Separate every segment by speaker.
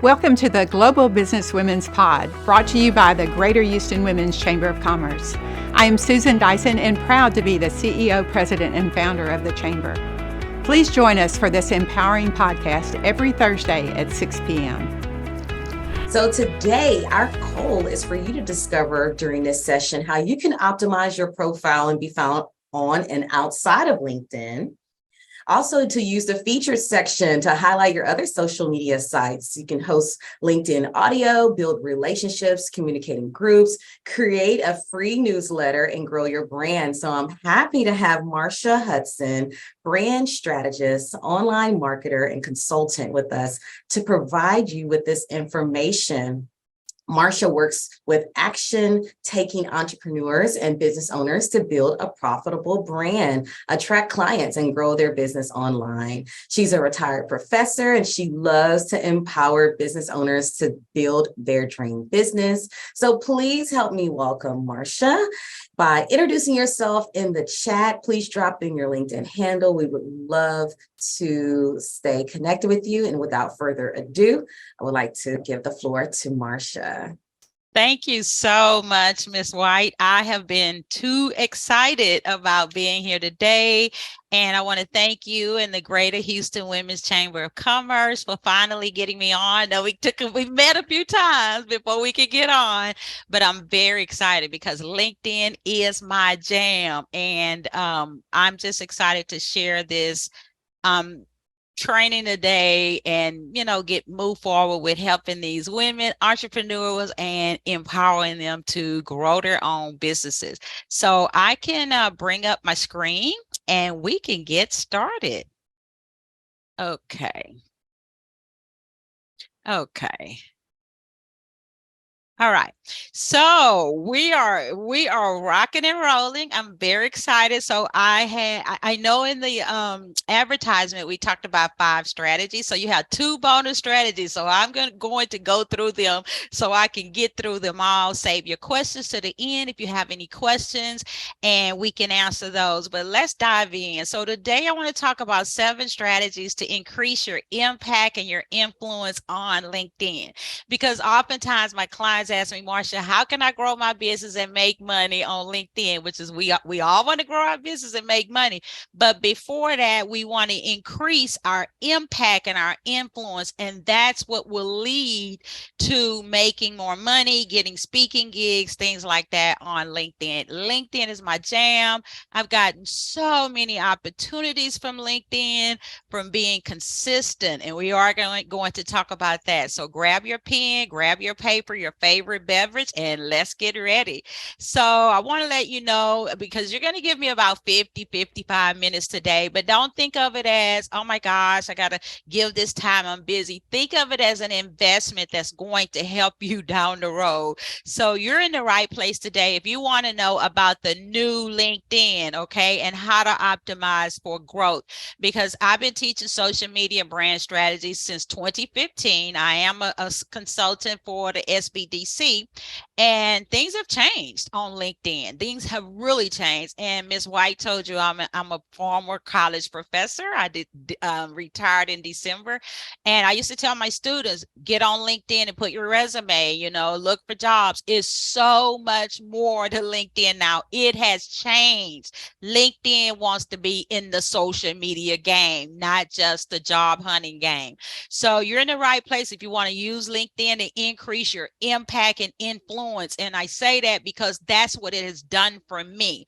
Speaker 1: Welcome to the Global Business Women's Pod, brought to you by the Greater Houston Women's Chamber of Commerce. I am Susan Dyson and proud to be the CEO, President, and founder of the Chamber. Please join us for this empowering podcast every Thursday at 6 p.m.
Speaker 2: So today, our goal is for you to discover during this session how you can optimize your profile and be found on and outside of LinkedIn. Also, to use the features section to highlight your other social media sites. You can host LinkedIn audio, build relationships, communicate in groups, create a free newsletter, and grow your brand. So I'm happy to have Marsha Hudson, brand strategist, online marketer, and consultant with us to provide you with this information. Marsha works with action-taking entrepreneurs and business owners to build a profitable brand, attract clients, and grow their business online. She's a retired professor, and she loves to empower business owners to build their dream business. So please help me welcome Marsha by introducing yourself in the chat. Please drop in your LinkedIn handle. We would love to stay connected with you. And without further ado, I would like to give the floor to Marsha.
Speaker 3: Thank you so much, Ms. White. I have been too excited about being here today. And I want to thank you and the Greater Houston Women's Chamber of Commerce for finally getting me on. Now, we met a few times before we could get on, but I'm very excited because LinkedIn is my jam. And I'm just excited to share this training today and move forward with helping these women entrepreneurs and empowering them to grow their own businesses. So I can bring up my screen and we can get started. Okay. All right. So we are rocking and rolling. I'm very excited. So I know in the advertisement we talked about 5 strategies. So you have 2 bonus strategies. So I'm going to go through them so I can get through them all. Save your questions to the end if you have any questions and we can answer those. But let's dive in. So today I want to talk about 7 strategies to increase your impact and your influence on LinkedIn, because oftentimes my clients ask me, Marsha, how can I grow my business and make money on LinkedIn? Which is we all want to grow our business and make money. But before that, we want to increase our impact and our influence. And that's what will lead to making more money, getting speaking gigs, things like that on LinkedIn. LinkedIn is my jam. I've gotten so many opportunities from LinkedIn from being consistent. And we are going to talk about that. So grab your pen, grab your paper, your favorite beverage, and let's get ready. So I want to let you know, because you're going to give me about 55 minutes today, but don't think of it as, oh my gosh, I got to give this time, I'm busy. Think of it as an investment that's going to help you down the road. So you're in the right place today if you want to know about the new LinkedIn, okay, and how to optimize for growth, because I've been teaching social media brand strategies since 2015. I am a consultant for the SBDC, and things have changed on LinkedIn. Things have really changed. And Ms. White told you I'm a former college professor. I did retired in December, and I used to tell my students, get on LinkedIn and put your resume, look for jobs. It's so much more to LinkedIn now. It has changed. LinkedIn wants to be in the social media game, not just the job hunting game. So you're in the right place if you want to use LinkedIn to increase your impact and influence. And I say that because that's what it has done for me.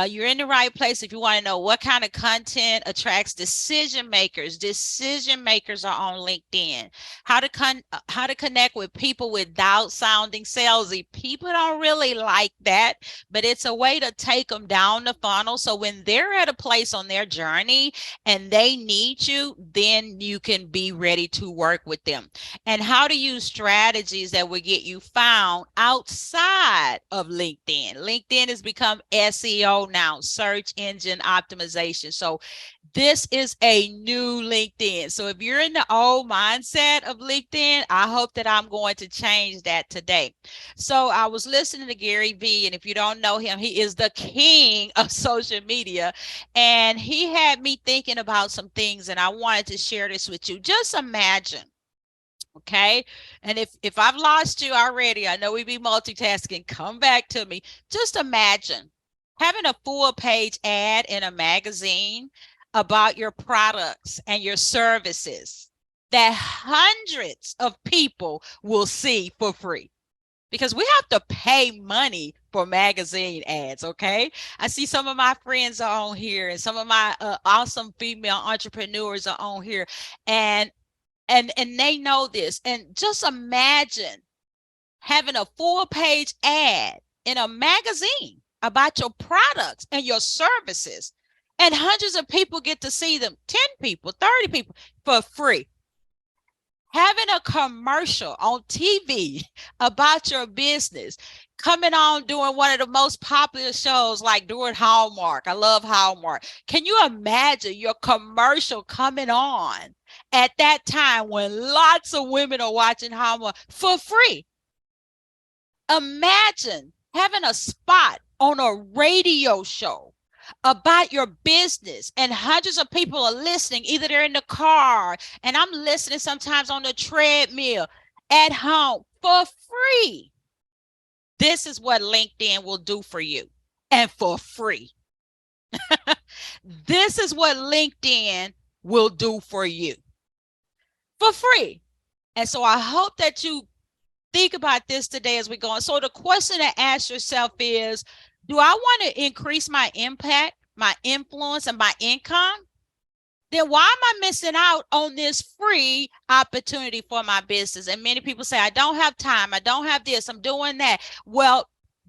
Speaker 3: You're in the right place if you want to know what kind of content attracts decision makers. Decision makers are on LinkedIn. How to connect with people without sounding salesy. People don't really like that, but it's a way to take them down the funnel. So when they're at a place on their journey and they need you, then you can be ready to work with them. And how to use strategies that will get you found outside of LinkedIn. LinkedIn has become SEO now, search engine optimization. So this is a new LinkedIn. So if you're in the old mindset of LinkedIn, I hope that I'm going to change that today. So I was listening to Gary Vee, and if you don't know him, he is the king of social media. And he had me thinking about some things, and I wanted to share this with you. Just imagine Okay. And if I've lost you already, I know we be multitasking. Come back to me. Just imagine having a full page ad in a magazine about your products and your services that hundreds of people will see for free, because we have to pay money for magazine ads. Okay. I see some of my friends are on here, and some of my awesome female entrepreneurs are on here, and they know this. And just imagine having a full page ad in a magazine about your products and your services, and hundreds of people get to see them, 10 people, 30 people, for free. Having a commercial on TV about your business, coming on doing one of the most popular shows, like doing Hallmark. I love Hallmark. Can you imagine your commercial coming on at that time when lots of women are watching Hallmark for free? Imagine having a spot on a radio show about your business, and hundreds of people are listening. Either they're in the car, and I'm listening sometimes on the treadmill, at home, for free. This is what LinkedIn will do for you, and for free. This is what LinkedIn will do for you for free. And so I hope that you think about this today as we go on. So the question to ask yourself is, do I want to increase my impact, my influence, and my income? Then why am I missing out on this free opportunity for my business? And many people say, I don't have time. I don't have this. I'm doing that. Well,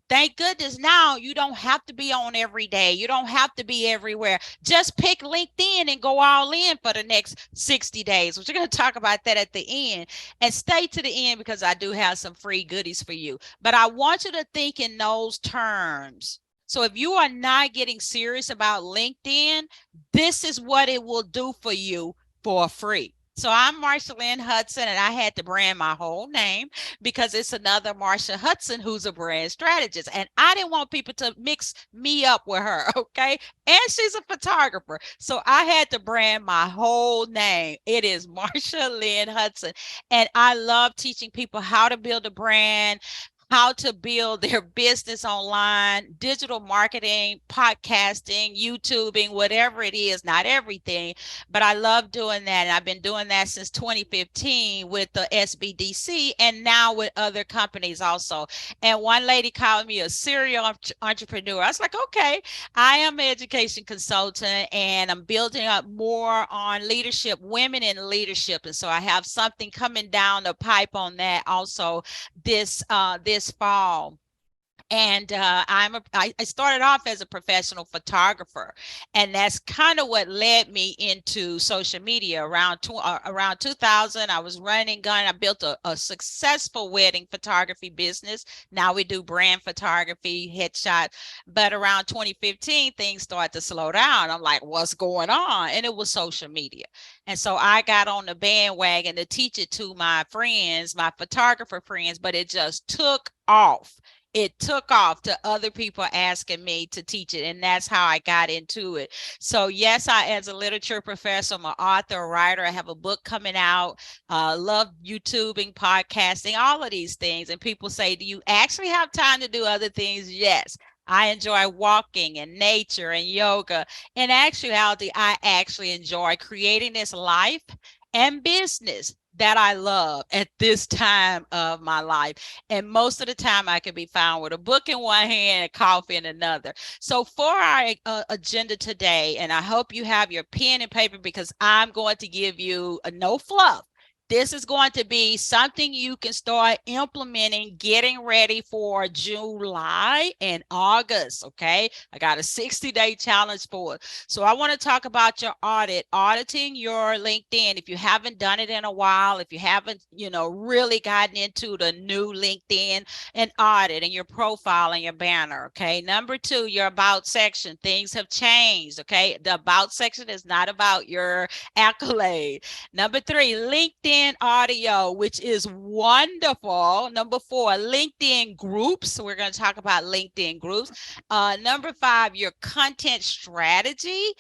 Speaker 3: thank goodness now you don't have to be on every day. You don't have to be everywhere. Just pick LinkedIn and go all in for the next 60 days. We're going to talk about that at the end, and stay to the end because I do have some free goodies for you. But I want you to think in those terms. So if you are not getting serious about LinkedIn, this is what it will do for you for free. So I'm Marsha Lynn Hudson, and I had to brand my whole name because it's another Marsha Hudson who's a brand strategist. And I didn't want people to mix me up with her, okay? And she's a photographer. So I had to brand my whole name. It is Marsha Lynn Hudson. And I love teaching people how to build a brand, how to build their business online, digital marketing, podcasting, YouTubing, whatever it is, not everything, but I love doing that. And I've been doing that since 2015 with the SBDC, and now with other companies also. And one lady called me a serial entrepreneur. I was like, okay, I am an education consultant, and I'm building up more on leadership, women in leadership. And so I have something coming down the pipe on that also this fall. And I started off as a professional photographer, and that's kind of what led me into social media. Around 2000, I was running gun. I built a successful wedding photography business. Now we do brand photography, headshot. But around 2015, things started to slow down. I'm like, what's going on? And it was social media. And so I got on the bandwagon to teach it to my friends, my photographer friends, but it just took off. It took off to other people asking me to teach it. And that's how I got into it. So yes, as a literature professor, I'm an author, a writer. I have a book coming out. Love YouTubing, podcasting, all of these things. And people say, do you actually have time to do other things? Yes. I enjoy walking and nature and yoga. In actuality, I actually enjoy creating this life and business that I love at this time of my life. And most of the time I can be found with a book in one hand and coffee in another. So for our agenda today, and I hope you have your pen and paper because I'm going to give you no fluff. This is going to be something you can start implementing, getting ready for July and August, okay? I got a 60-day challenge for it. So I want to talk about your auditing your LinkedIn. If you haven't done it in a while, if you haven't, really gotten into the new LinkedIn, and auditing your profile and your banner, okay? Number 2, your about section. Things have changed, okay? The about section is not about your accolade. Number 3, LinkedIn audio, which is wonderful. Number 4, LinkedIn groups. We're going to talk about LinkedIn groups. Number 5, your content strategy.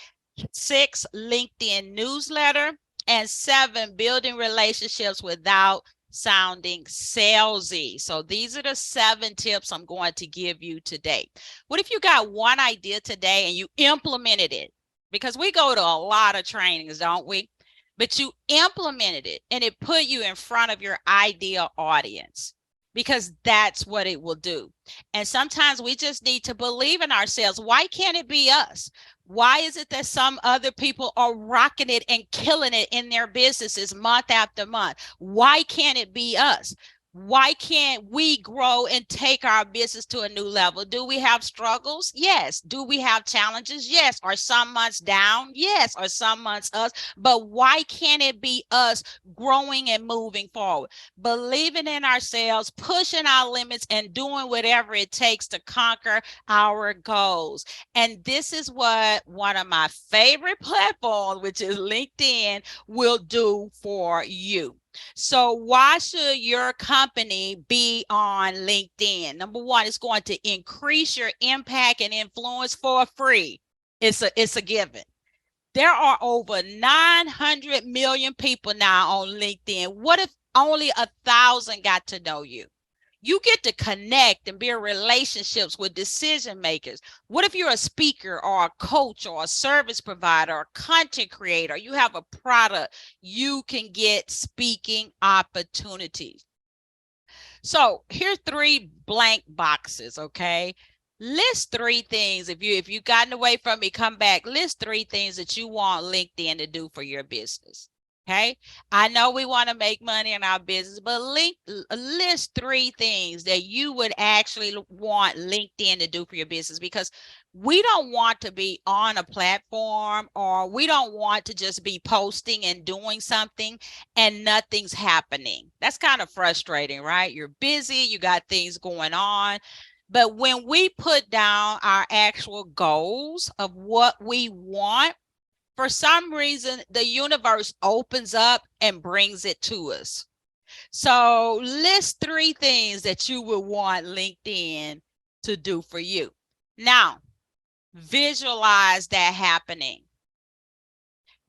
Speaker 3: 6, LinkedIn newsletter. And 7, building relationships without sounding salesy. So these are the 7 tips I'm going to give you today. What if you got one idea today and you implemented it? Because we go to a lot of trainings, don't we? But you implemented it and it put you in front of your ideal audience, because that's what it will do. And sometimes we just need to believe in ourselves. Why can't it be us? Why is it that some other people are rocking it and killing it in their businesses month after month? Why can't it be us? Why can't we grow and take our business to a new level? Do we have struggles? Yes. Do we have challenges? Yes. Are some months down? Yes. Are some months us? But why can't it be us growing and moving forward? Believing in ourselves, pushing our limits, and doing whatever it takes to conquer our goals. And this is what one of my favorite platforms, which is LinkedIn, will do for you. So why should your company be on LinkedIn? Number one, it's going to increase your impact and influence for free. It's a given. There are over 900 million people now on LinkedIn. What if only 1,000 got to know you? You get to connect and build relationships with decision makers. What if you're a speaker or a coach or a service provider or content creator? You have a product, you can get speaking opportunities. So here's 3 blank boxes, okay? List 3 things. If you've gotten away from me, come back. List 3 things that you want LinkedIn to do for your business. Okay, I know we want to make money in our business, but list 3 things that you would actually want LinkedIn to do for your business, because we don't want to be on a platform, or we don't want to just be posting and doing something and nothing's happening. That's kind of frustrating, right? You're busy, you got things going on. But when we put down our actual goals of what we want, for some reason, the universe opens up and brings it to us. So list 3 things that you would want LinkedIn to do for you. Now, visualize that happening.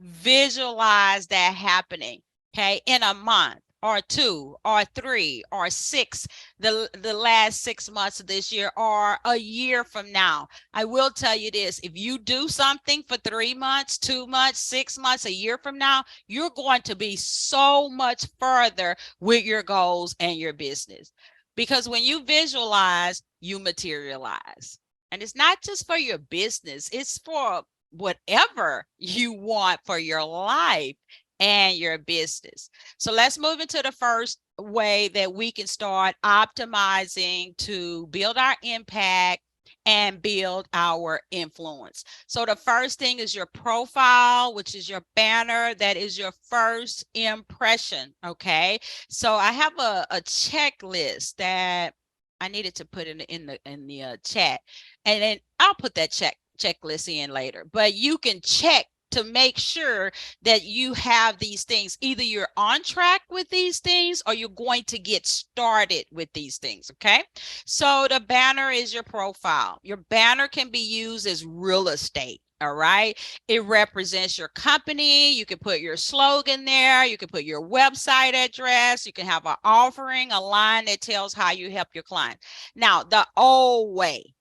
Speaker 3: Visualize that happening, okay, in a month or 2 or 3 or 6, the last 6 months of this year, or a year from now. I will tell you this: if you do something for 3 months, 2 months, 6 months, a year from now, you're going to be so much further with your goals and your business. Because when you visualize, you materialize. And it's not just for your business, it's for whatever you want for your life and your business. So let's move into the first way that we can start optimizing to build our impact and build our influence. So the first thing is your profile, which is your banner. That is your first impression. Okay. So I have a checklist that I needed to put in the chat, and then I'll put that checklist in later. But you can check to make sure that you have these things. Either you're on track with these things or you're going to get started with these things. Okay. So the banner is your profile. Your banner can be used as real estate. All right. It represents your company. You can put your slogan there. You can put your website address. You can have an offering, a line that tells how you help your client. Now, the old way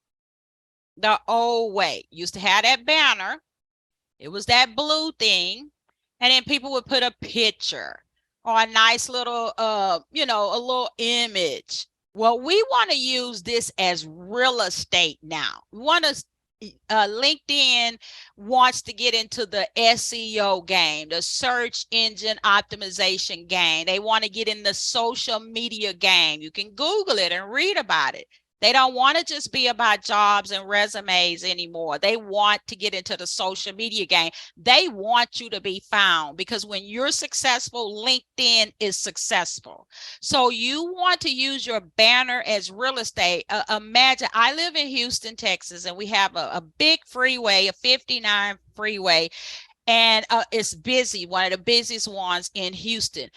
Speaker 3: used to have that banner. It was that blue thing. And then people would put a picture or a nice little, a little image. Well, we want to use this as real estate now. We want to LinkedIn wants to get into the SEO game, the search engine optimization game. They want to get in the social media game. You can Google it and read about it. They don't want to just be about jobs and resumes anymore. They want to get into the social media game. They want you to be found, because when you're successful, LinkedIn is successful. So you want to use your banner as real estate. Imagine, I live in Houston, Texas, and we have a big freeway, a 59 freeway, and it's busy, one of the busiest ones in Houston.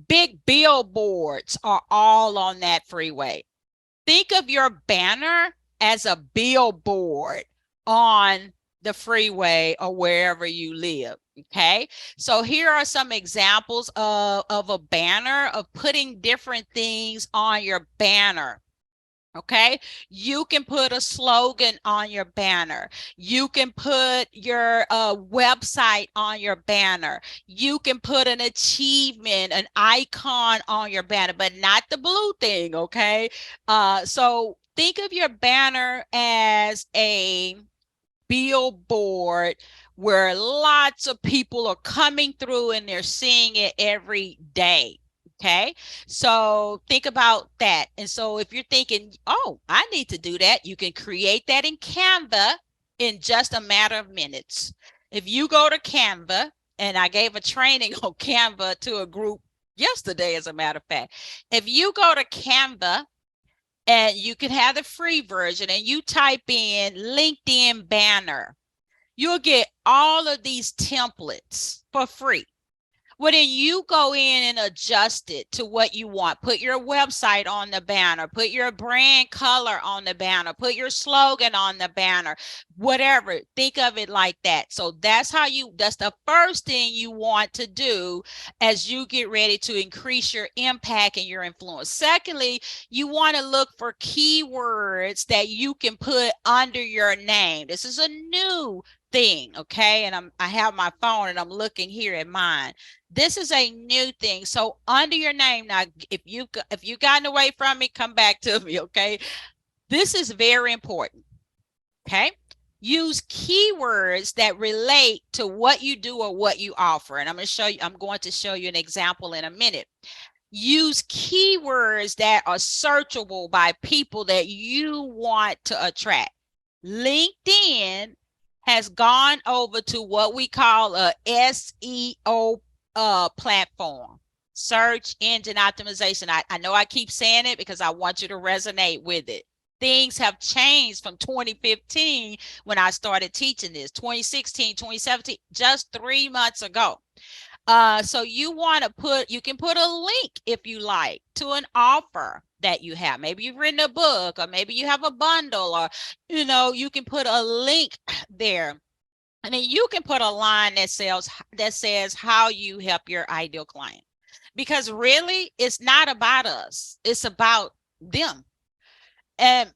Speaker 3: Big billboards are all on that freeway. Think of your banner as a billboard on the freeway, or wherever you live. Okay, so here are some examples of a banner, of putting different things on your banner. Okay, you can put a slogan on your banner. You can put your website on your banner. You can put an achievement, an icon on your banner, but not the blue thing. Okay, so think of your banner as a billboard where lots of people are coming through and they're seeing it every day. Okay, so think about that. And so if you're thinking, oh, I need to do that, you can create that in Canva in just a matter of minutes. If you go to Canva, and I gave a training on Canva to a group yesterday, as a matter of fact, if you go to Canva and you can have the free version and you type in LinkedIn banner, you'll get all of these templates for free. Well, then you go in and adjust it to what you want. Put your website on the banner, put your brand color on the banner, put your slogan on the banner, whatever. Think of it like that. So that's the first thing you want to do as you get ready to increase your impact and your influence. Secondly, you want to look for keywords that you can put under your name. This is a new thing, okay? And I have my phone and I'm looking here at mine. This is a new thing. So under your name, now, if you've gotten away from me, come back to me, okay? This is very important, okay? Use keywords that relate to what you do or what you offer. And I'm going to show you an example in a minute. Use keywords that are searchable by people that you want to attract. LinkedIn has gone over to what we call a SEO platform, search engine optimization. I know I keep saying it because I want you to resonate with it. Things have changed from 2015 when I started teaching this, 2016, 2017, just 3 months ago. So you can put a link, if you like, to an offer that you have. Maybe you've written a book, or maybe you have a bundle, or, you can put a link there. And then you can put a line that says how you help your ideal client. Because really, it's not about us. It's about them. And,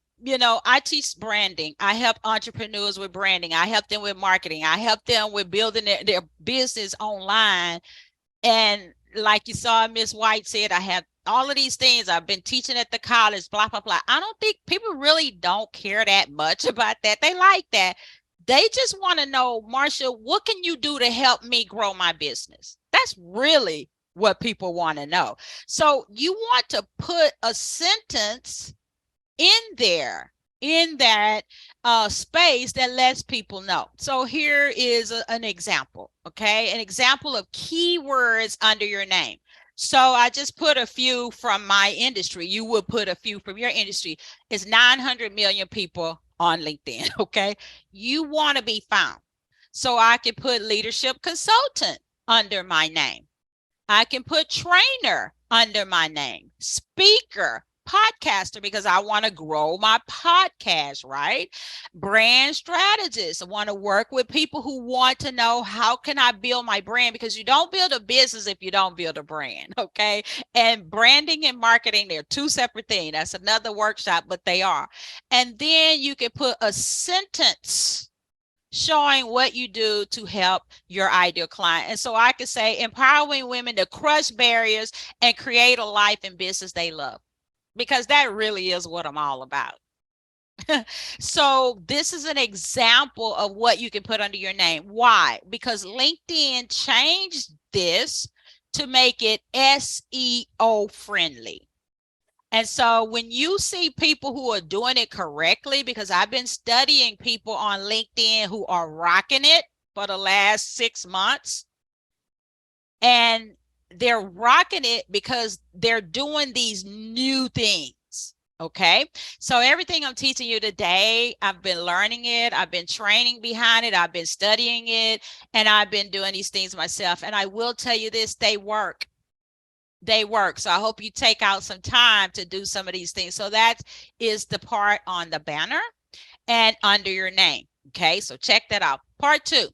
Speaker 3: I teach branding. I help entrepreneurs with branding. I help them with marketing. I help them with building their business online. And like you saw, Miss White said, I have all of these things. I've been teaching at the college, blah, blah, blah. I don't think people really don't care that much about that. They like that. They just want to know, Marsha, what can you do to help me grow my business? That's really what people want to know. So you want to put a sentence in there, in that space that lets people know. So here is an example, okay? An example of keywords under your name. So I just put a few from my industry. You would put a few from your industry. It's 900 million people on LinkedIn, okay? You want to be found. So I can put leadership consultant under my name. I can put trainer under my name, speaker, podcaster, because I want to grow my podcast, right? Brand strategist. I want to work with people who want to know, how can I build my brand? Because you don't build a business if you don't build a brand, okay? And branding and marketing, they're two separate things. That's another workshop, but they are. And then you can put a sentence showing what you do to help your ideal client. And so I could say, empowering women to crush barriers and create a life and business they love. Because that really is what I'm all about. So this is an example of what you can put under your name. Why? Because LinkedIn changed this to make it SEO friendly. And so when you see people who are doing it correctly, because I've been studying people on LinkedIn who are rocking it for the last 6 months, and they're rocking it because they're doing these new things. Okay. So everything I'm teaching you today, I've been learning it. I've been training behind it. I've been studying it, and I've been doing these things myself. And I will tell you this, they work. They work. So I hope you take out some time to do some of these things. So that is the part on the banner and under your name. Okay, so check that out. Part 2.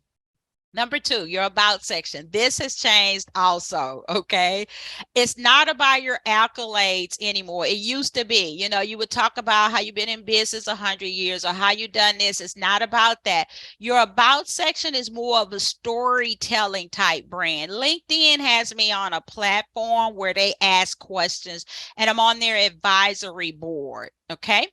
Speaker 3: Number 2, your about section. This has changed also, okay? It's not about your accolades anymore. It used to be, you would talk about how you've been in business 100 years or how you done this. It's not about that. Your about section is more of a storytelling type brand. LinkedIn has me on a platform where they ask questions, and I'm on their advisory board, okay?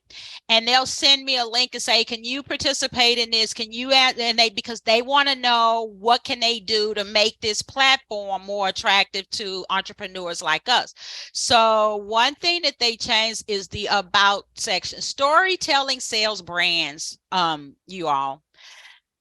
Speaker 3: And they'll send me a link and say, can you participate in this? Can you add? And because they want to know what can they do to make this platform more attractive to entrepreneurs like us. So one thing that they changed is the about section. Storytelling sales brands, you all.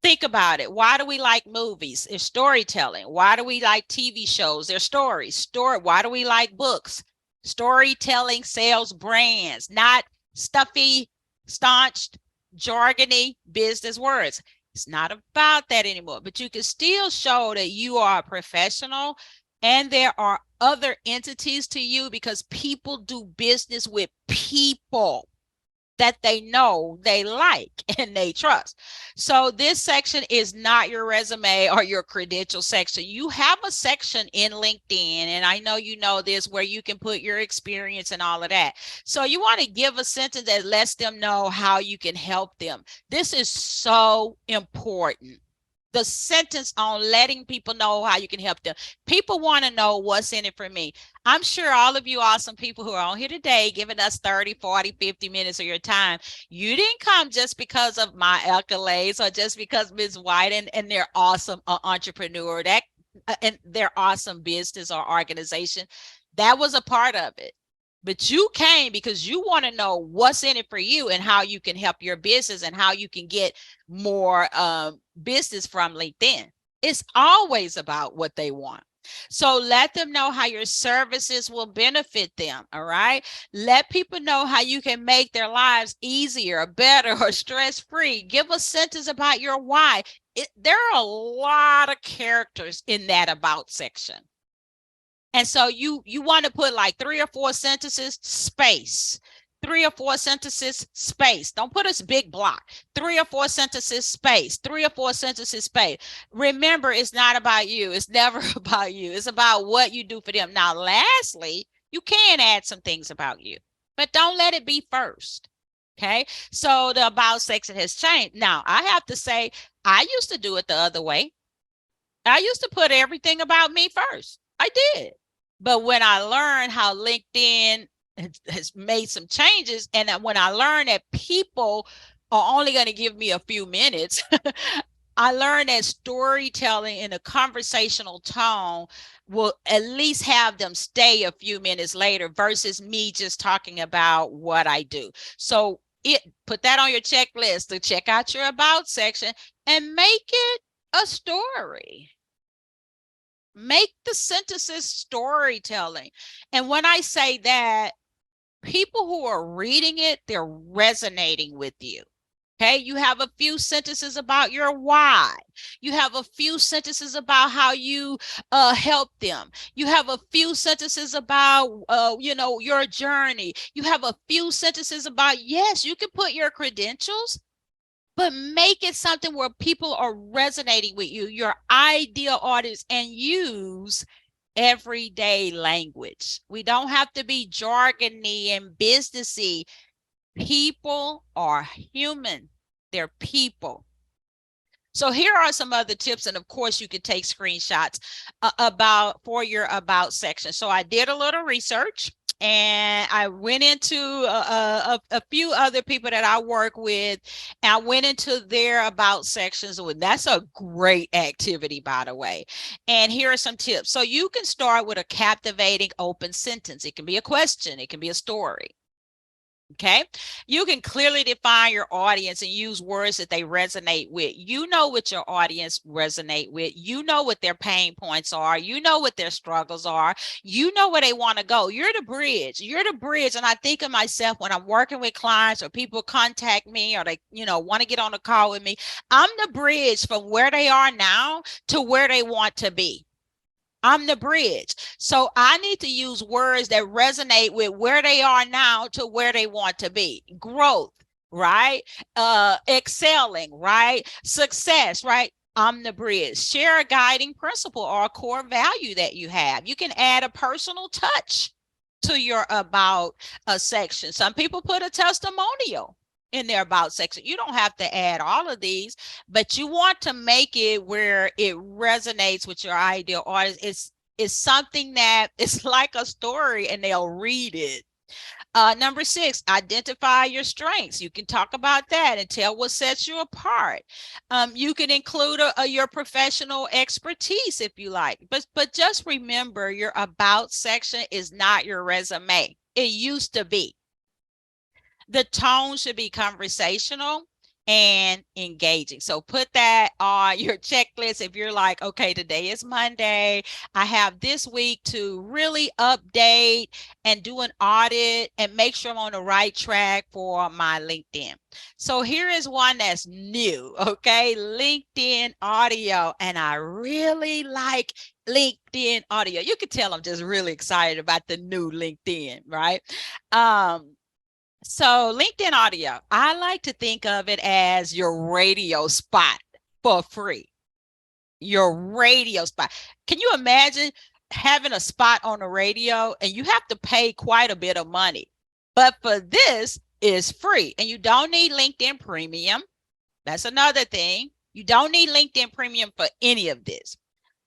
Speaker 3: Think about it. Why do we like movies? It's storytelling. Why do we like TV shows? They're stories. Why do we like books? Storytelling sales brands, not stuffy, staunched, jargony business words. It's not about that anymore, but you can still show that you are a professional and there are other entities to you, because people do business with people that they know, they like, and they trust. So this section is not your resume or your credential section. You have a section in LinkedIn, and I know you know this, where you can put your experience and all of that. So you want to give a sentence that lets them know how you can help them. This is so important. The sentence on letting people know how you can help them. People want to know what's in it for me. I'm sure all of you awesome people who are on here today, giving us 30, 40, 50 minutes of your time, you didn't come just because of my accolades or just because Ms. White and their awesome entrepreneur, and their awesome business or organization. That was a part of it. But you came because you want to know what's in it for you and how you can help your business and how you can get more business from LinkedIn. It's always about what they want. So let them know how your services will benefit them. All right. Let people know how you can make their lives easier, better, or stress-free. Give a sentence about your why. There are a lot of characters in that about section. And so you want to put like 3 or 4 sentences, space. 3 or 4 sentences, space. Don't put a big block. 3 or 4 sentences, space. 3 or 4 sentences, space. Remember, it's not about you. It's never about you. It's about what you do for them. Now, lastly, you can add some things about you, but don't let it be first. Okay, so the about section has changed. Now, I have to say, I used to do it the other way. I used to put everything about me first. I did. But when I learned how LinkedIn has made some changes, and when I learned that people are only going to give me a few minutes, I learned that storytelling in a conversational tone will at least have them stay a few minutes later versus me just talking about what I do. So put that on your checklist to check out your about section and make it a story. Make the sentences storytelling. And when I say that, people who are reading it, they're resonating with you. Okay, you have a few sentences about your why. You have a few sentences about how you help them. You have a few sentences about, your journey. You have a few sentences about, yes, you can put your credentials, but make it something where people are resonating with you, your ideal audience, and use everyday language. We don't have to be jargony and businessy. People are human. They're people. So here are some other tips, and of course you could take screenshots for your about section. So I did a little research, and I went into a few other people that I work with, and I went into their about sections. That's a great activity, by the way. And here are some tips. So you can start with a captivating open sentence. It can be a question. It can be a story. Okay, you can clearly define your audience and use words that they resonate with. You know what your audience resonate with. You know what their pain points are. You know what their struggles are. You know where they want to go. You're the bridge. You're the bridge. And I think of myself when I'm working with clients or people contact me or they, want to get on a call with me. I'm the bridge from where they are now to where they want to be. I'm the bridge. So I need to use words that resonate with where they are now to where they want to be. Growth, right? Excelling, right? Success, right? I'm the bridge. Share a guiding principle or a core value that you have. You can add a personal touch to your about section. Some people put a testimonial in their about section. You don't have to add all of these, but you want to make it where it resonates with your ideal audience. It's something that it's like a story and they'll read it. Number 6, identify your strengths. You can talk about that and tell what sets you apart. You can include your professional expertise if you like, but just remember your about section is not your resume. It used to be. The tone should be conversational and engaging. So put that on your checklist. If you're like, okay, today is Monday, I have this week to really update and do an audit and make sure I'm on the right track for my LinkedIn. So here is one that's new, okay? LinkedIn audio. And I really like LinkedIn audio. You can tell I'm just really excited about the new LinkedIn, right? So LinkedIn audio, I like to think of it as your radio spot for free. Your radio spot. Can you imagine having a spot on the radio and you have to pay quite a bit of money? But for this is free and you don't need LinkedIn Premium. That's another thing. You don't need LinkedIn Premium for any of this.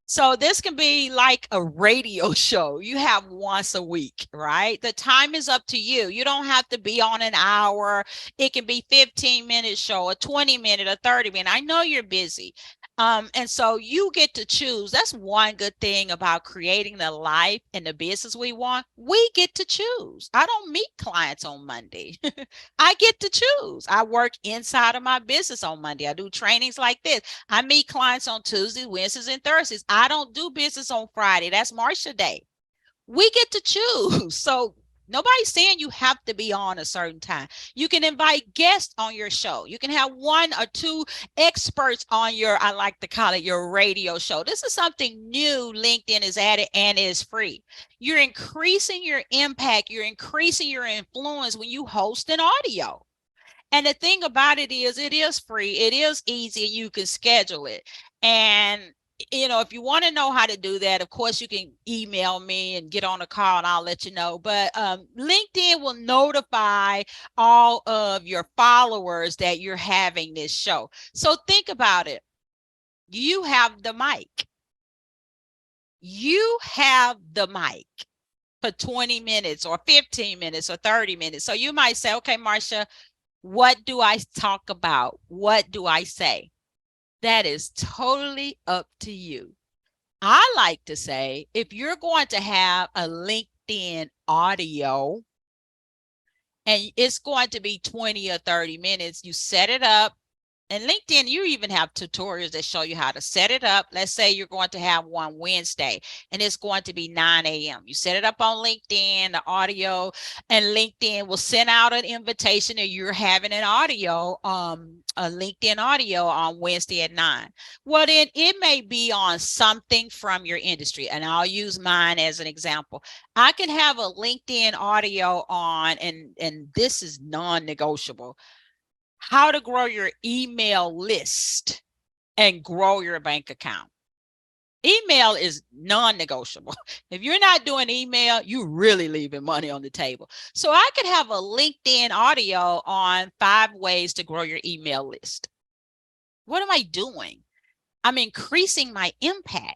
Speaker 3: So this can be like a radio show you have once a week, right? The time is up to you. You don't have to be on an hour. It can be 15-minute show, a 20-minute, a 30-minute. I know you're busy. And so you get to choose. That's one good thing about creating the life and the business we want. We get to choose. I don't meet clients on Monday. I get to choose. I work inside of my business on Monday. I do trainings like this. I meet clients on Tuesdays, Wednesdays, and Thursdays. I don't do business on Friday. That's Marsha Day. We get to choose. So nobody's saying you have to be on a certain time. You can invite guests on your show. You can have 1 or 2 experts on your, I like to call it your radio show. This is something new LinkedIn is added and is free. You're increasing your impact. You're increasing your influence when you host an audio. And the thing about it is free. It is easy. You can schedule it. And if you want to know how to do that, of course, you can email me and get on a call and I'll let you know. But LinkedIn will notify all of your followers that you're having this show. So think about it. You have the mic. You have the mic for 20 minutes or 15 minutes or 30 minutes. So you might say, okay, Marsha, what do I talk about? What do I say? That is totally up to you. I like to say, if you're going to have a LinkedIn audio and it's going to be 20 or 30 minutes, you set it up. And LinkedIn, you even have tutorials that show you how to set it up. Let's say you're going to have one Wednesday and it's going to be 9 a.m. You set it up on LinkedIn, the audio, and LinkedIn will send out an invitation that you're having an audio, a LinkedIn audio on Wednesday at 9. Well, then it may be on something from your industry. And I'll use mine as an example. I can have a LinkedIn audio on, and this is non-negotiable. How to grow your email list and grow your bank account. Email is non-negotiable. If you're not doing email, you're really leaving money on the table. So I could have a LinkedIn audio on 5 ways to grow your email list. What am I doing? I'm increasing my impact.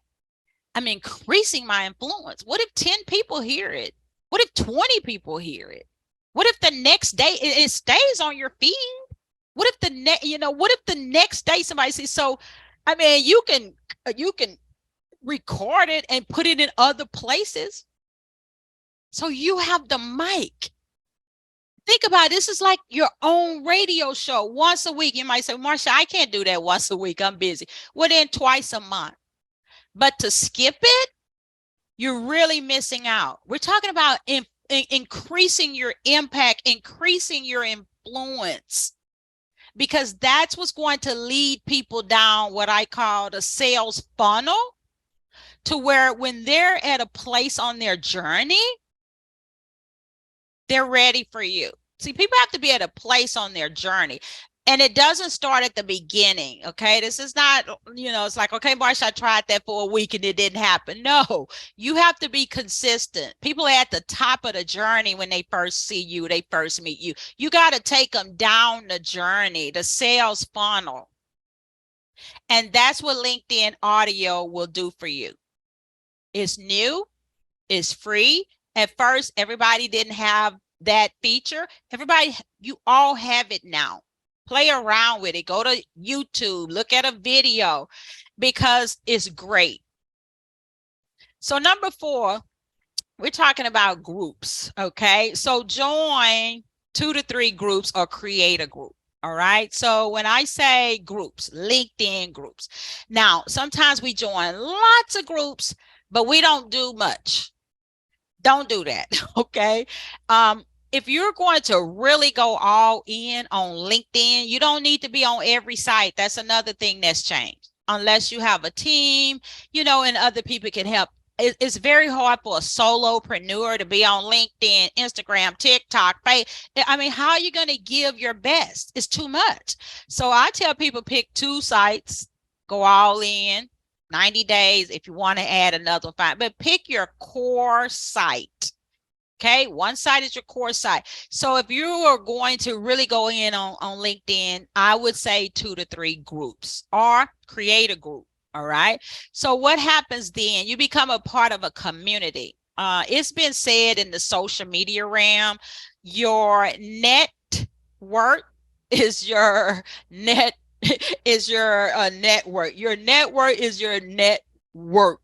Speaker 3: I'm increasing my influence. What if 10 people hear it? What if 20 people hear it? What if the next day it stays on your feed? What if the next day somebody says, so, I mean, you can record it and put it in other places. So you have the mic. Think about it. This is like your own radio show once a week. You might say, Marsha, I can't do that once a week. I'm busy. Well, then twice a month. But to skip it, you're really missing out. We're talking about increasing your impact, increasing your influence. Because that's what's going to lead people down what I call the sales funnel, to where when they're at a place on their journey, they're ready for you. See, people have to be at a place on their journey. And it doesn't start at the beginning. Okay. This is not, it's like, okay, Marsha, I tried that for a week and it didn't happen. No, you have to be consistent. People are at the top of the journey when they first see you, they first meet you. You got to take them down the journey, the sales funnel. And that's what LinkedIn audio will do for you. It's new, it's free. At first, everybody didn't have that feature. Everybody, you all have it now. Play around with it. Go to YouTube, look at a video because it's great. So number 4, we're talking about groups. Okay. So join 2 to 3 groups or create a group. All right. So when I say groups, LinkedIn groups. Now, sometimes we join lots of groups, but we don't do much. Don't do that. Okay. If you're going to really go all in on LinkedIn, you don't need to be on every site. That's another thing that's changed. Unless you have a team, and other people can help. It's very hard for a solopreneur to be on LinkedIn, Instagram, TikTok, I mean, how are you going to give your best? It's too much. So I tell people pick 2 sites, go all in, 90 days. If you want to add another one, fine. But pick your core site. Okay, one site is your core site. So if you are going to really go in on LinkedIn, I would say 2 to 3 groups or create a group. All right. So what happens then? You become a part of a community. It's been said in the social media realm, your net worth is your net is your network. Your network is your net worth.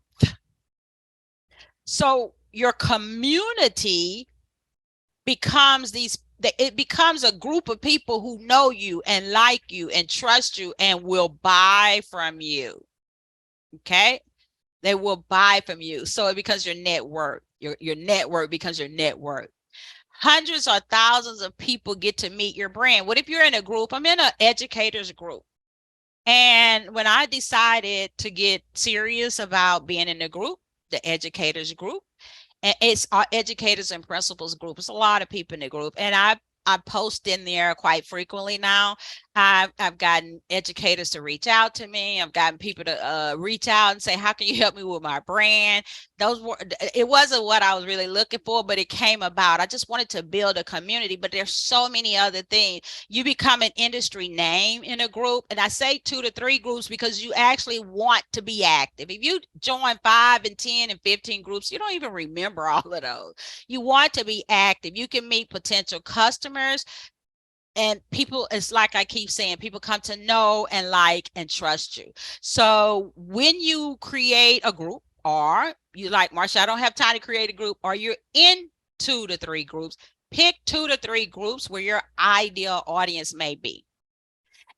Speaker 3: So your community becomes it becomes a group of people who know you and like you and trust you and will buy from you. Okay. They will buy from you. So it becomes your network. Your network becomes your network. Hundreds or thousands of people get to meet your brand. What if you're in a group? I'm in an educators group. And when I decided to get serious about being in a group, the educators group, and it's our educators and principals group. It's a lot of people in the group. And I post in there quite frequently now. I've gotten educators to reach out to me. I've gotten people to reach out and say, how can you help me with my brand? It wasn't what I was really looking for, but it came about. I just wanted to build a community, but there's so many other things. You become an industry name in a group. And I say 2 to 3 groups because you actually want to be active. If you join 5 and 10 and 15 groups, you don't even remember all of those. You want to be active. You can meet potential customers. And people, it's like I keep saying, people come to know and like and trust you. So when you create a group, or you like, Marsha, I don't have time to create a group, or you're in 2 to 3 groups, pick 2 to 3 groups where your ideal audience may be.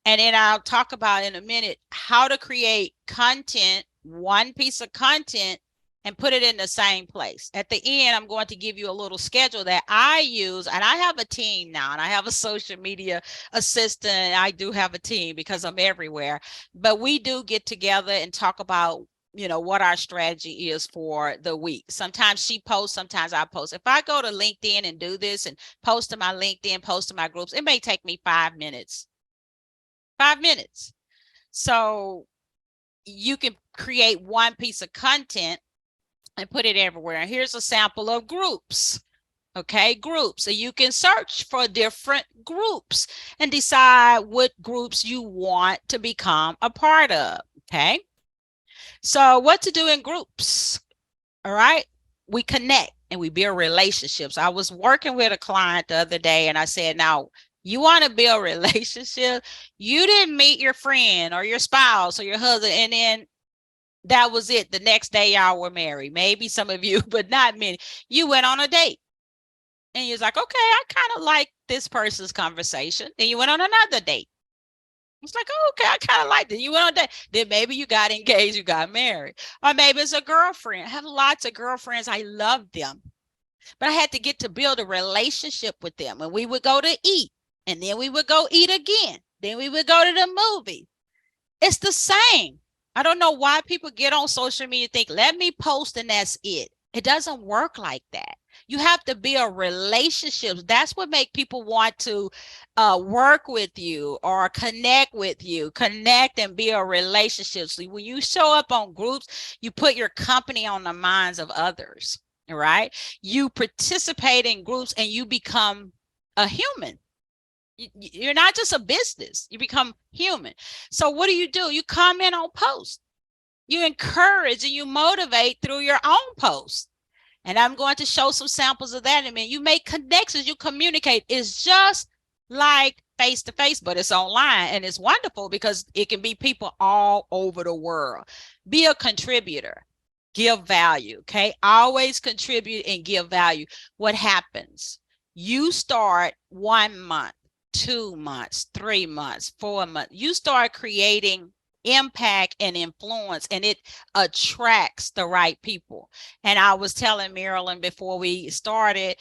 Speaker 3: And then I'll talk about in a minute how to create content, one piece of content, and put it in the same place. At the end, I'm going to give you a little schedule that I use, and I have a team now, and I have a social media assistant. I do have a team because I'm everywhere, but we do get together and talk about, what our strategy is for the week. Sometimes she posts, sometimes I post. If I go to LinkedIn and do this and post to my LinkedIn, post to my groups, it may take me 5 minutes. 5 minutes. So you can create one piece of content and put it everywhere. And here's a sample of groups. Okay, groups. So you can search for different groups and decide what groups you want to become a part of. Okay. So what to do in groups? All right. We connect and we build relationships. I was working with a client the other day and I said, now, you want to build relationships? You didn't meet your friend or your spouse or your husband and then that was it. The next day y'all were married. Maybe some of you, but not many. You went on a date and you was like, okay, I kind of like this person's conversation. Then you went on another date. It's like, oh, okay, I kind of like it. You went on a date. Then maybe you got engaged, you got married. Or maybe it's a girlfriend. I have lots of girlfriends. I love them. But I had to get to build a relationship with them. And we would go to eat. And then we would go eat again. Then we would go to the movie. It's the same. I don't know why people get on social media and think, let me post and that's it. It doesn't work like that. You have to build relationships. That's what make people want to work with you or connect with you. Connect and build relationships. So when you show up on groups, you put your company on the minds of others, right? You participate in groups and you become a human. You're not just a business. You become human. So what do? You comment on posts. You encourage and you motivate through your own posts. And I'm going to show some samples of that in a minute. You make connections, you communicate. It's just like face to face, but it's online. And it's wonderful because it can be people all over the world. Be a contributor, give value. Okay. Always contribute and give value. What happens? You start 1 month, 2 months, 3 months, 4 months. You start creating impact and influence, and it attracts the right people. And I was telling Marilyn before we started,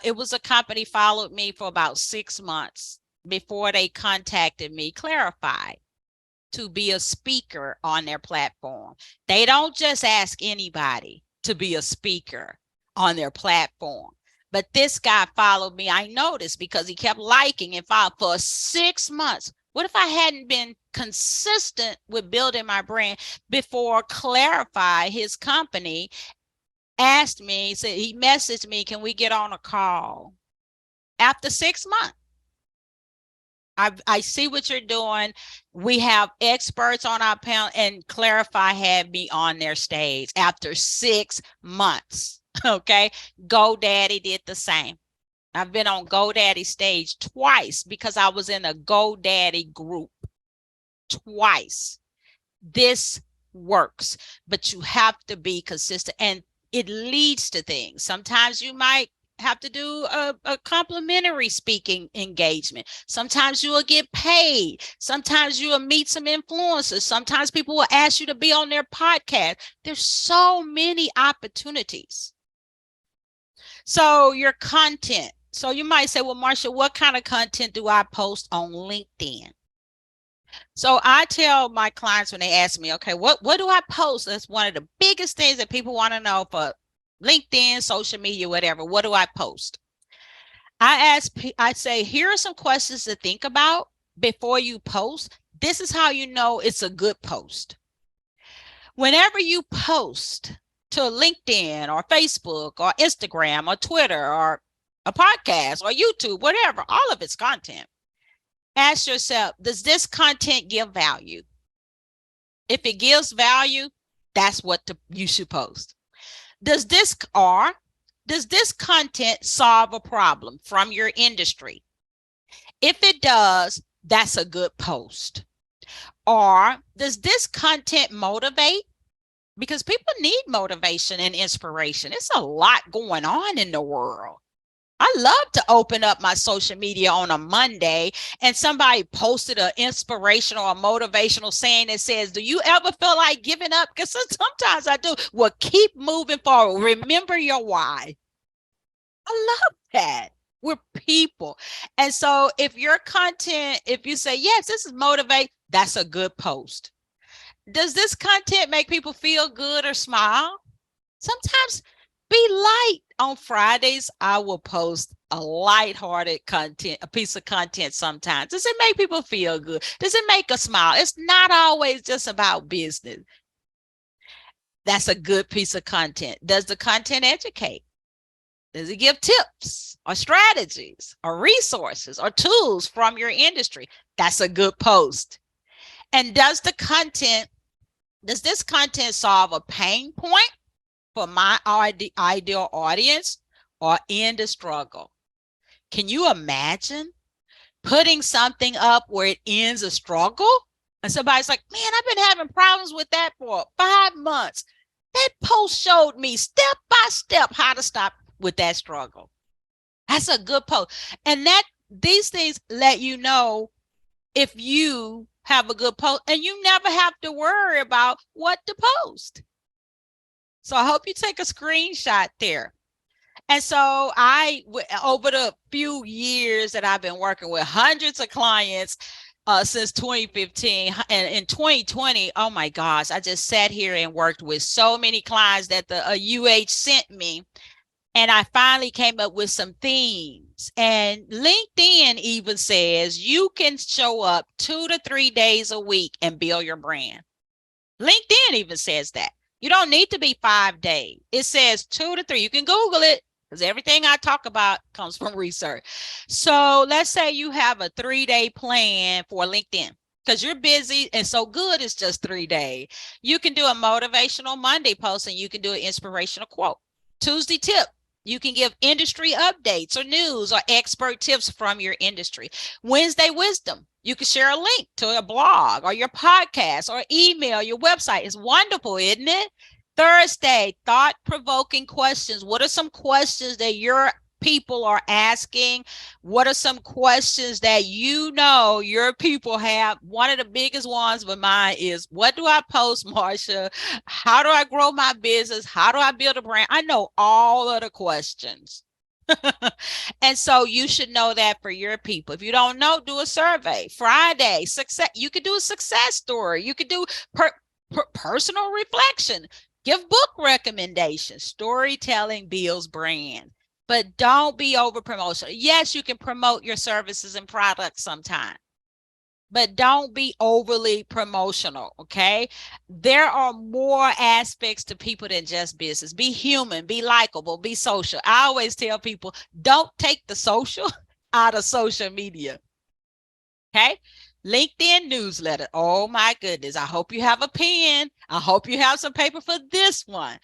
Speaker 3: it was a company followed me for about 6 months before they contacted me, clarified, to be a speaker on their platform. They don't just ask anybody to be a speaker on their platform. But this guy followed me. I noticed because he kept liking and following for 6 months. What if I hadn't been consistent with building my brand before Clarify, his company, asked me, said he messaged me, can we get on a call? After 6 months. I see what you're doing. We have experts on our panel, and Clarify had me on their stage after 6 months. Okay. GoDaddy did the same. I've been on GoDaddy stage twice because I was in a GoDaddy group twice. This works, but you have to be consistent, and it leads to things. Sometimes you might have to do a complimentary speaking engagement. Sometimes you will get paid. Sometimes you will meet some influencers. Sometimes people will ask you to be on their podcast. There's so many opportunities. So your content. So you might say, well, Marsha, what kind of content do I post on LinkedIn? So I tell my clients when they ask me, okay, what do I post? That's one of the biggest things that people want to know for LinkedIn, social media, whatever. What do I post? I say, here are some questions to think about before you post. This is how you know it's a good post. Whenever you post to LinkedIn or Facebook or Instagram or Twitter or a podcast or YouTube, whatever, all of its content, ask yourself, does this content give value? If it gives value, that's what you should post. Does this content solve a problem from your industry? If it does, that's a good post. Or does this content motivate? Because people need motivation and inspiration. It's a lot going on in the world. I love to open up my social media on a Monday and somebody posted an inspirational or motivational saying that says, do you ever feel like giving up? Because sometimes I do. Well, keep moving forward. Remember your why. I love that. We're people. And so if your content, if you say, yes, this is motivate, that's a good post. Does this content make people feel good or smile? Sometimes be light. On Fridays, I will post a lighthearted content, a piece of content sometimes. Does it make people feel good? Does it make us smile? It's not always just about business. That's a good piece of content. Does the content educate? Does it give tips or strategies or resources or tools from your industry? That's a good post. And does this content solve a pain point for my ideal audience or end a struggle? Can you imagine putting something up where it ends a struggle? And somebody's like, man, I've been having problems with that for 5 months. That post showed me step by step how to stop with that struggle. That's a good post. And these things let you know if you have a good post, and you never have to worry about what to post. So I hope you take a screenshot there. And so over the few years that I've been working with hundreds of clients since 2015, and in 2020, oh my gosh, I just sat here and worked with so many clients that the UH sent me. And I finally came up with some themes. And LinkedIn even says you can show up 2 to 3 days a week and build your brand. LinkedIn even says that. You don't need to be 5 days. It says 2 to 3. You can Google it because everything I talk about comes from research. So let's say you have a 3-day plan for LinkedIn because you're busy and so good it's just 3 days. You can do a motivational Monday post and you can do an inspirational quote. Tuesday tip. You can give industry updates or news or expert tips from your industry. Wednesday wisdom. You can share a link to a blog or your podcast or email, your website. It's wonderful, isn't it? Thursday, thought-provoking questions. What are some questions that your people are asking? What are some questions that you know your people have? One of the biggest ones with mine is, what do I post, Marsha? How do I grow my business? How do I build a brand? I know all of the questions. And so you should know that for your people. If you don't know, do a survey. Friday, success. You could do a success story. You could do personal reflection. Give book recommendations. Storytelling builds brand. But don't be over promotional. Yes, you can promote your services and products sometimes, but don't be overly promotional, okay? There are more aspects to people than just business. Be human, be likable, be social. I always tell people, don't take the social out of social media, okay? LinkedIn newsletter. Oh my goodness. I hope you have a pen. I hope you have some paper for this one.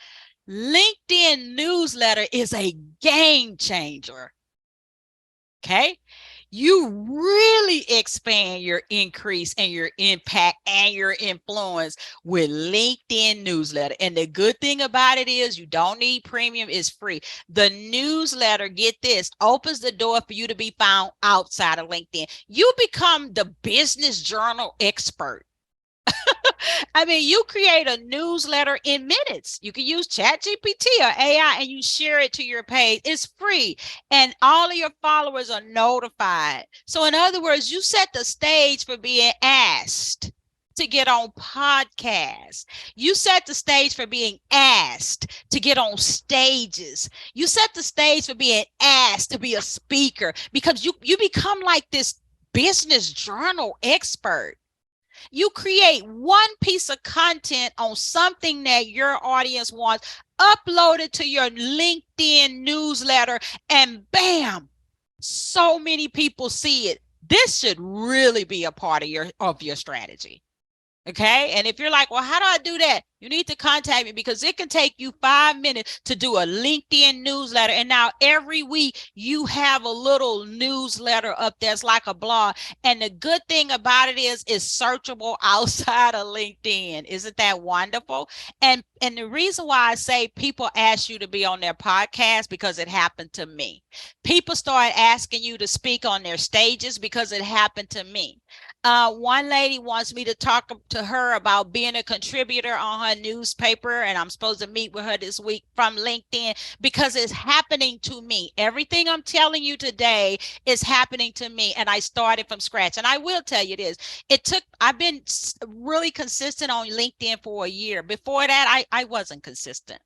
Speaker 3: LinkedIn newsletter is a game changer. Okay. You really expand your increase and your impact and your influence with LinkedIn newsletter. And the good thing about it is you don't need premium, it's free. The newsletter, get this, opens the door for you to be found outside of LinkedIn. You become the business journal expert. I mean, you create a newsletter in minutes. You can use ChatGPT or AI and you share it to your page. It's free. And all of your followers are notified. So in other words, you set the stage for being asked to get on podcasts. You set the stage for being asked to get on stages. You set the stage for being asked to be a speaker because you become like this business journal expert. You create one piece of content on something that your audience wants, upload it to your LinkedIn newsletter, and bam, so many people see it. This should really be a part of your strategy. Okay. And if you're like, well, how do I do that? You need to contact me because it can take you 5 minutes to do a LinkedIn newsletter. And now every week you have a little newsletter up there's like a blog. And the good thing about it is it's searchable outside of LinkedIn. Isn't that wonderful? And the reason why I say people ask you to be on their podcast because it happened to me. People start asking you to speak on their stages because it happened to me. One lady wants me to talk to her about being a contributor on her newspaper, and I'm supposed to meet with her this week from LinkedIn because it's happening to me. Everything I'm telling you today is happening to me, and I started from scratch. And I will tell you this, I've been really consistent on LinkedIn for a year. Before that, I wasn't consistent.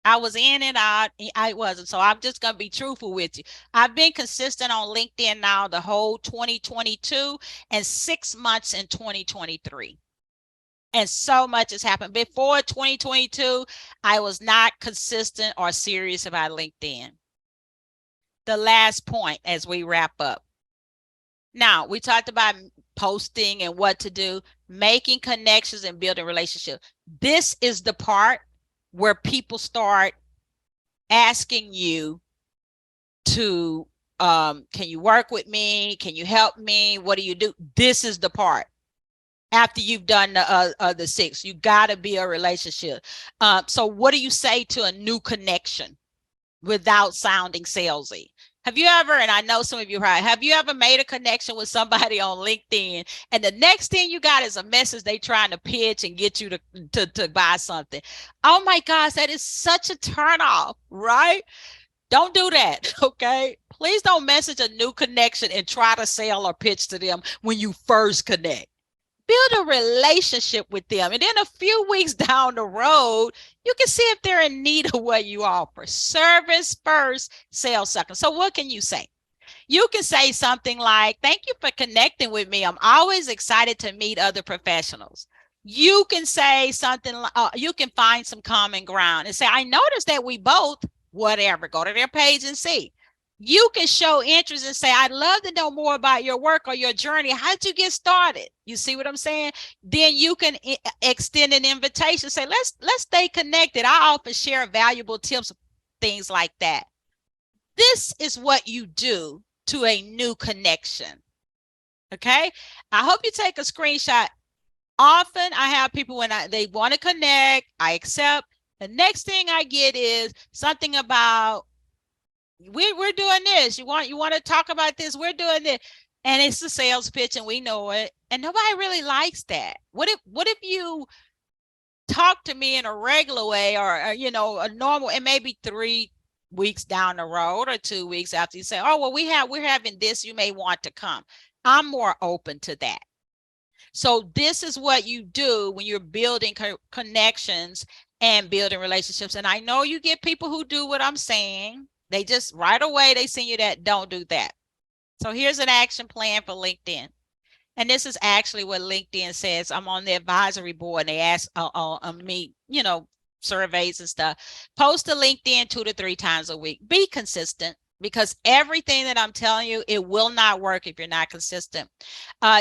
Speaker 3: I was in and out. I wasn't. So I'm just going to be truthful with you. I've been consistent on LinkedIn now the whole 2022 and 6 months in 2023. And so much has happened. Before 2022, I was not consistent or serious about LinkedIn. The last point as we wrap up. Now, we talked about posting and what to do, making connections and building relationships. This is the part where people start asking you to, can you work with me? Can you help me? What do you do? This is the part. After you've done the 6, you got to be a relationship. So what do you say to a new connection without sounding salesy? Have you ever, and I know some of you have you ever made a connection with somebody on LinkedIn and the next thing you got is a message they trying to pitch and get you to buy something? Oh my gosh, that is such a turnoff, right? Don't do that, okay? Please don't message a new connection and try to sell or pitch to them when you first connect. Be build a relationship with them. And then a few weeks down the road, you can see if they're in need of what you offer. Service first, sales second. So what can you say? You can say something like, thank you for connecting with me. I'm always excited to meet other professionals. You can say something, you can find some common ground and say, I noticed that we both, whatever, go to their page and see. You can show interest and say, I'd love to know more about your work or your journey. How did you get started? You see what I'm saying? Then you can extend an invitation, say, let's stay connected. I often share valuable tips, things like that. This is what you do to a new connection. Okay. I hope you take a screenshot. Often I have people when they want to connect, I accept. The next thing I get is something about, we're doing this. You want to talk about this? We're doing this. And it's a sales pitch and we know it. And nobody really likes that. What if you talk to me in a regular way or a normal, and maybe 3 weeks down the road or 2 weeks after you say, oh, well, we're having this, you may want to come. I'm more open to that. So this is what you do when you're building connections and building relationships. And I know you get people who do what I'm saying. They just right away, they send you that, don't do that. So here's an action plan for LinkedIn. And this is actually what LinkedIn says. I'm on the advisory board and they ask me, surveys and stuff. Post to LinkedIn 2 to 3 times a week. Be consistent, because everything that I'm telling you, it will not work if you're not consistent.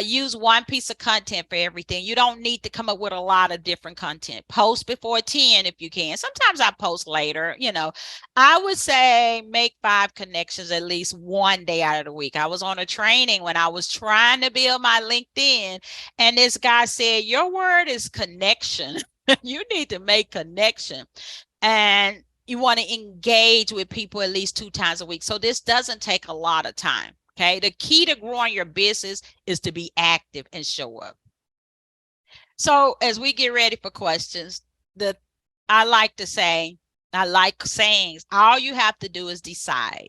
Speaker 3: Use one piece of content for everything. You don't need to come up with a lot of different content. Post before 10 if you can. Sometimes I post later. I would say make 5 connections at least one day out of the week. I was on a training when I was trying to build my LinkedIn, and this guy said, your word is connection. You need to make connection. And you want to engage with people at least 2 times a week. So this doesn't take a lot of time. Okay. The key to growing your business is to be active and show up. So as we get ready for questions, I like sayings. All you have to do is decide.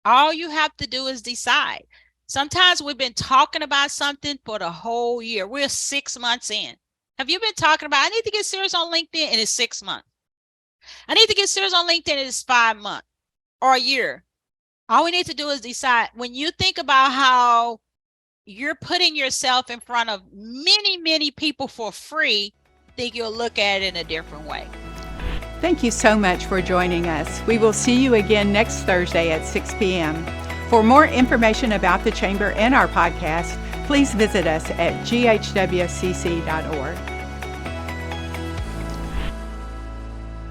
Speaker 3: All you have to do is decide. Sometimes we've been talking about something for the whole year. We're 6 months in. Have you been talking about, I need to get serious on LinkedIn, and it's 6 months. I need to get serious on LinkedIn, and it's 5 months or a year. All we need to do is decide. When you think about how you're putting yourself in front of many, many people for free, I think you'll look at it in a different way.
Speaker 1: Thank you so much for joining us. We will see you again next Thursday at 6 p.m. For more information about the Chamber and our podcast, please visit us at GHWCC.org.